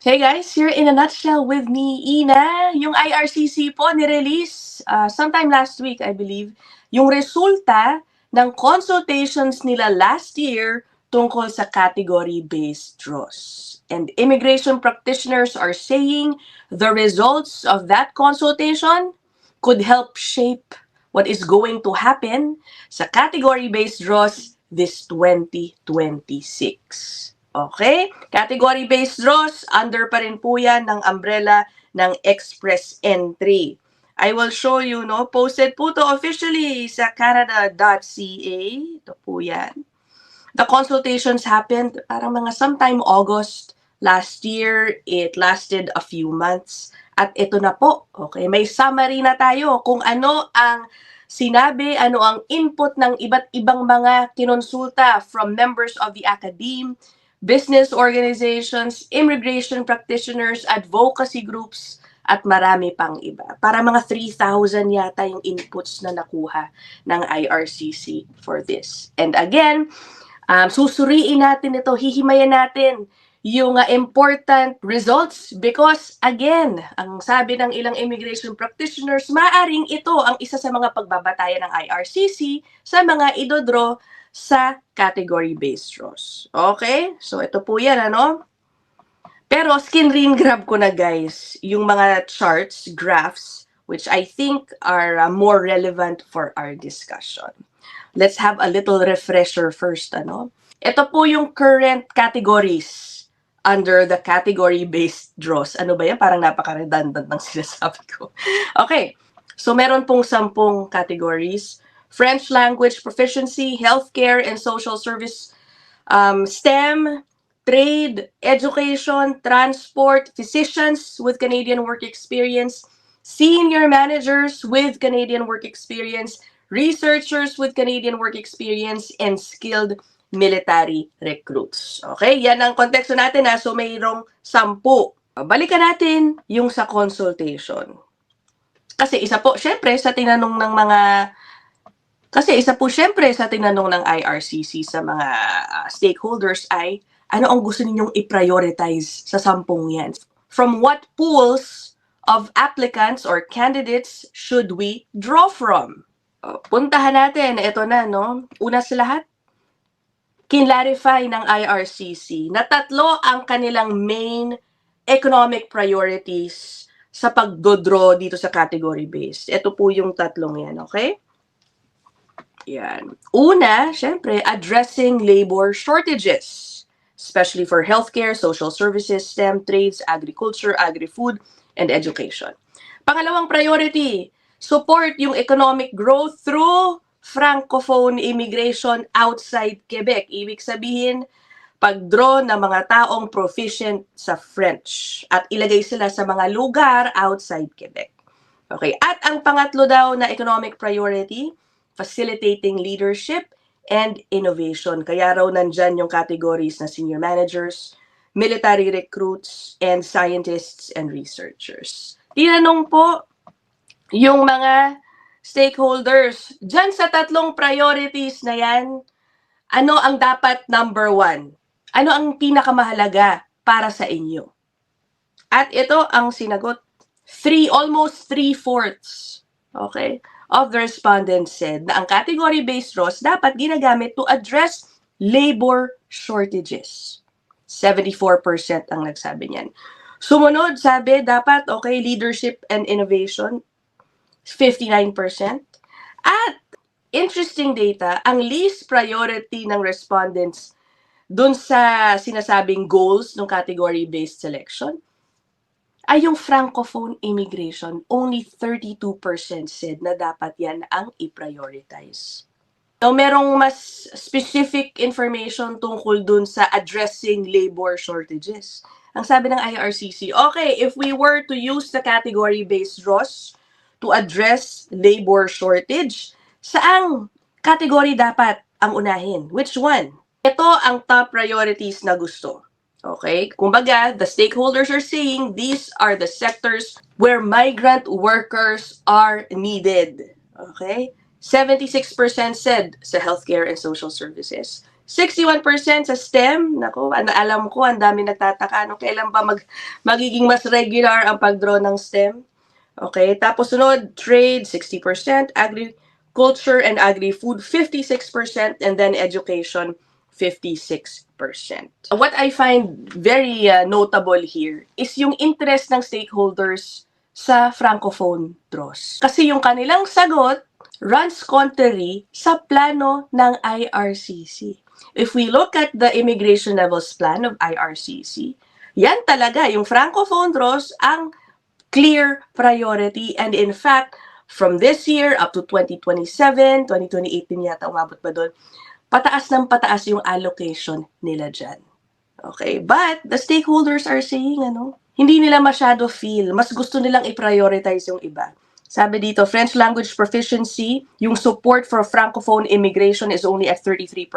Hey guys, here in a nutshell with me, Ina. Yung IRCC po nirelease sometime last week, I believe, yung resulta ng consultations nila last year tungkol sa category-based draws. And immigration practitioners are saying the results of that consultation could help shape what is going to happen sa category-based draws this 2026. Okay? Category-based draws, under pa rin po yan ng umbrella ng Express Entry. I will show you, no? Posted po to officially sa canada.ca. Ito po yan. The consultations happened parang mga sometime August last year. It lasted a few months. At ito na po. Okay, may summary na tayo kung ano ang sinabi, ano ang input ng iba't ibang mga kinonsulta from members of the academe, business organizations, immigration practitioners, advocacy groups, at marami pang iba. Para mga 3,000 yata yung inputs na nakuha ng IRCC for this. And again, susuriin natin ito, hihimayan natin yung important results because again, ang sabi ng ilang immigration practitioners, maaring ito ang isa sa mga pagbabatayan ng IRCC sa mga idodro sa category-based draws. Okay? So, ito po yan, ano? Pero, screen grab ko na, guys, yung mga charts, graphs, which I think are more relevant for our discussion. Let's have a little refresher first, ano? Ito po yung current categories under the category-based draws. Ano ba yan? Parang napaka-redundant ng sinasabi ko. Okay. So, meron pong 10 categories. French language proficiency, healthcare and social service, STEM, trade, education, transport, physicians with Canadian work experience, senior managers with Canadian work experience, researchers with Canadian work experience, and skilled military recruits. Okay, yan ang konteksto natin ha. So mayroong 10. Balikan natin yung sa consultation. Kasi isa po, syempre, sa tinanong ng mga ng IRCC sa mga stakeholders ay ano ang gusto ninyong i-prioritize sa 10 yan? From what pools of applicants or candidates should we draw from? Puntahan natin, ito na, no? Una sa lahat, kinlarify ng IRCC na 3 ang kanilang main economic priorities sa pagdodraw dito sa category-based. Ito po yung 3 yan, okay? Yan. Una, syempre, addressing labor shortages, especially for healthcare, social services, STEM, trades, agriculture, agri-food, and education. Pangalawang priority, support yung economic growth through francophone immigration outside Quebec. Ibig sabihin, pag-draw ng mga taong proficient sa French at ilagay sila sa mga lugar outside Quebec. Okay, at ang pangatlo daw na economic priority, facilitating leadership and innovation. Kaya raw nandyan yung categories na senior managers, military recruits, and scientists and researchers. Tinanong po yung mga stakeholders, dyan sa 3 priorities na yan, ano ang dapat number 1? Ano ang pinakamahalaga para sa inyo? At ito ang sinagot. Almost 3/4, okay, of the respondents said na ang category-based draws dapat ginagamit to address labor shortages. 74% ang nagsabi niyan. Sumunod, sabi, dapat, okay, leadership and innovation, 59%. At, interesting data, ang least priority ng respondents dun sa sinasabing goals ng category-based selection, ay yung francophone immigration. Only 32% said na dapat yan ang i-prioritize. So, merong mas specific information tungkol dun sa addressing labor shortages. Ang sabi ng IRCC, okay, if we were to use the category-based draws to address labor shortage, saang category dapat ang unahin? Which one? Ito ang top priorities na gusto. Okay? Kumbaga, the stakeholders are saying these are the sectors where migrant workers are needed. Okay? 76% said sa healthcare and social services. 61% sa STEM. Naku, alam ko, ang dami nagtataka. Ano, kailan ba magiging mas regular ang pag-draw ng STEM? Okay, tapos sunod, trade, 60%, agriculture and agri-food, 56%, and then education, 56%. What I find very notable here is yung interest ng stakeholders sa Francophone draws. Kasi yung kanilang sagot runs contrary sa plano ng IRCC. If we look at the immigration levels plan of IRCC, yan talaga, yung Francophone draws ang clear priority. And in fact, from this year up to 2027, 2028 din yata umabot ba doon, pataas ng pataas yung allocation nila dyan. Okay, but the stakeholders are saying, hindi nila masyado feel, mas gusto nilang i-prioritize yung iba. Sabi dito, French language proficiency, yung support for Francophone immigration is only at 33%.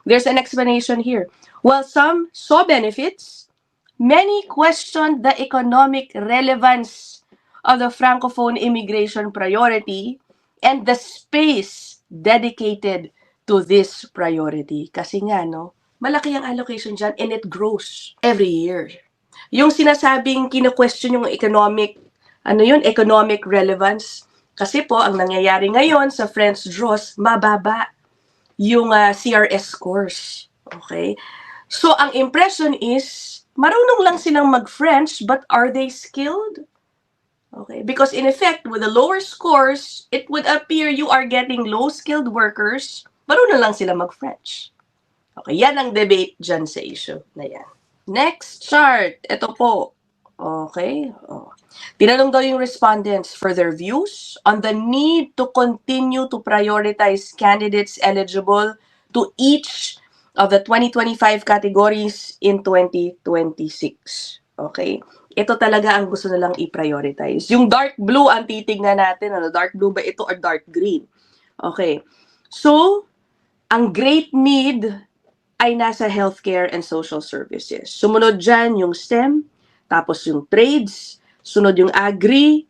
There's an explanation here. While some saw benefits, many questioned the economic relevance of the Francophone immigration priority and the space dedicated to this priority. Kasi nga, malaki ang allocation dyan and it grows every year. Yung sinasabing kino-question yung economic relevance. Kasi po, ang nangyayari ngayon sa French draws, mababa yung CRS scores. Okay? So, ang impression is, marunong lang silang mag-French, but are they skilled? Okay? Because in effect, with the lower scores, it would appear you are getting low-skilled workers, marunong lang sila mag-French. Okay, yan ang debate dyan sa issue na yan. Next chart, ito po. Okay. Tinanong daw yung respondents for their views on the need to continue to prioritize candidates eligible to each of the 2025 categories in 2026. Okay? Ito talaga ang gusto nilang i-prioritize. Yung dark blue ang titignan natin. Dark blue ba ito or dark green? Okay. So, ang great need ay nasa healthcare and social services. Sumunod dyan yung STEM, tapos yung trades, sunod yung agri,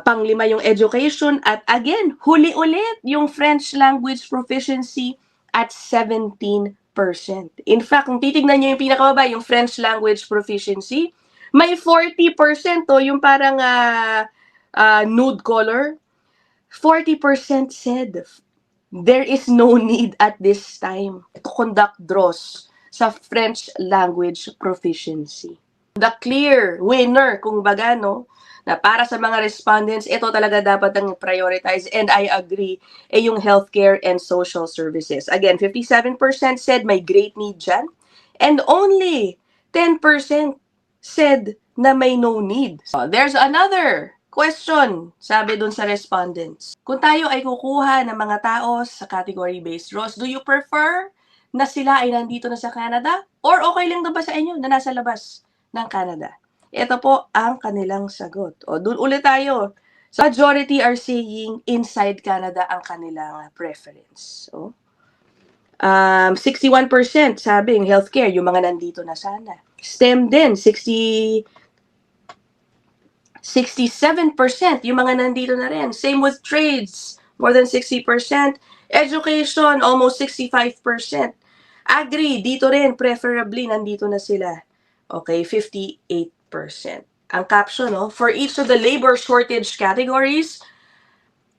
panglima yung education, at again, huli ulit yung French language proficiency at 17%. In fact, kung titignan nyo yung pinakababa, yung French language proficiency, may 40% yung parang nude color. 40% said there is no need at this time to conduct draws sa French language proficiency. The clear winner, kung baga, na para sa mga respondents, ito talaga dapat ang prioritize, and I agree, yung healthcare and social services. Again, 57% said may great need dyan, and only 10% said na may no need. So, there's another question, sabi dun sa respondents. Kung tayo ay kukuha ng mga tao sa category-based draws, do you prefer na sila ay nandito na sa Canada? Or okay lang ba sa inyo na nasa labas ng Canada? Ito po ang kanilang sagot. Dun ulit tayo. So, majority are saying inside Canada ang kanilang preference. 61% sabi yung healthcare, yung mga nandito na sana. STEM din, 67%, yung mga nandito na rin. Same with trades, more than 60%. Education, almost 65%. Agri, dito rin, preferably, nandito na sila. Okay, 58%. Ang caption, for each of the labor shortage categories,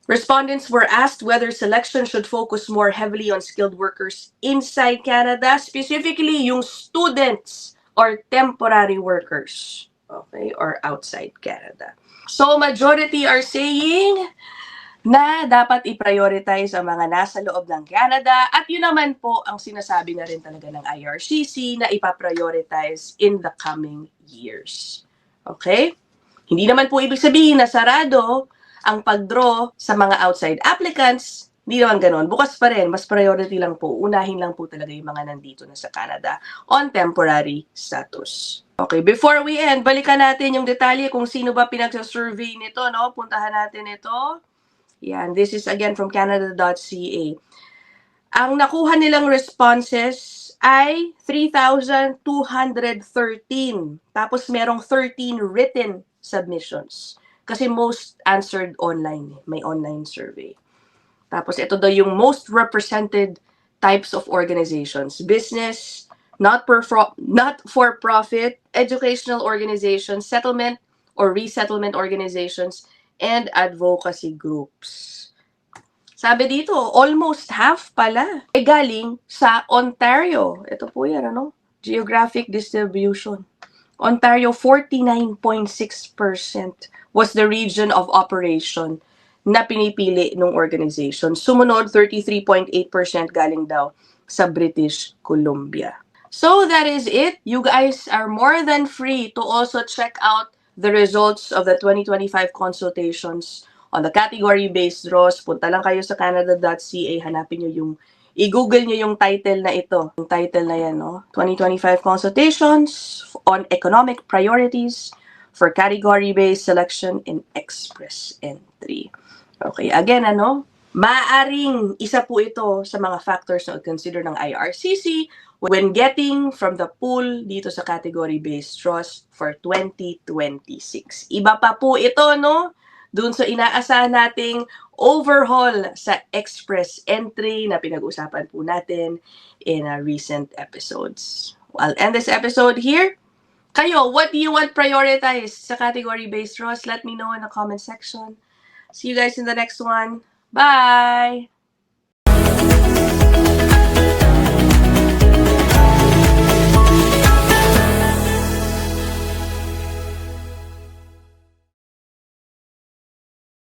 respondents were asked whether selection should focus more heavily on skilled workers inside Canada, specifically yung students or temporary workers. Okay, or outside Canada. So, majority are saying na dapat i-prioritize ang mga nasa loob ng Canada, at yun naman po ang sinasabi na rin talaga ng IRCC na ipa-prioritize in the coming years. Okay? Hindi naman po ibig sabihin na sarado ang pag-draw sa mga outside applicants. Hindi naman ganon. Bukas pa rin, mas priority lang po. Unahin lang po talaga yung mga nandito na sa Canada on temporary status. Okay, before we end, balikan natin yung detalye kung sino ba pinagsasurvey nito, Puntahan natin ito. Yan, this is again from canada.ca. Ang nakuha nilang responses ay 3,213. Tapos merong 13 written submissions. Kasi most answered online. May online survey. Tapos ito daw yung most represented types of organizations: business, not-for-profit, educational organizations, settlement or resettlement organizations, and advocacy groups. Sabi dito, almost half pala galing sa Ontario. Ito po yan, ano? Geographic distribution. Ontario, 49.6% was the region of operation na pinipili ng organization. Sumunod, 33.8% galing daw sa British Columbia. So that is it. You guys are more than free to also check out the results of the 2025 consultations on the category-based draws. Punta lang kayo sa canada.ca, hanapin nyo yung i-google nyo yung title na ito. Yung title na yan, no? 2025 Consultations on Economic Priorities for Category-Based Selection in Express Entry. Okay, again, ano? Maaring isa po ito sa mga factors na consider ng IRCC when getting from the pool dito sa category-based draws for 2026. Iba pa po ito, no? Doon sa inaasahan nating overhaul sa express entry na pinag-usapan po natin in recent episodes. I'll end this episode here. Kayo, what do you want prioritized sa category-based draws? Let me know in the comment section. See you guys in the next one. Bye!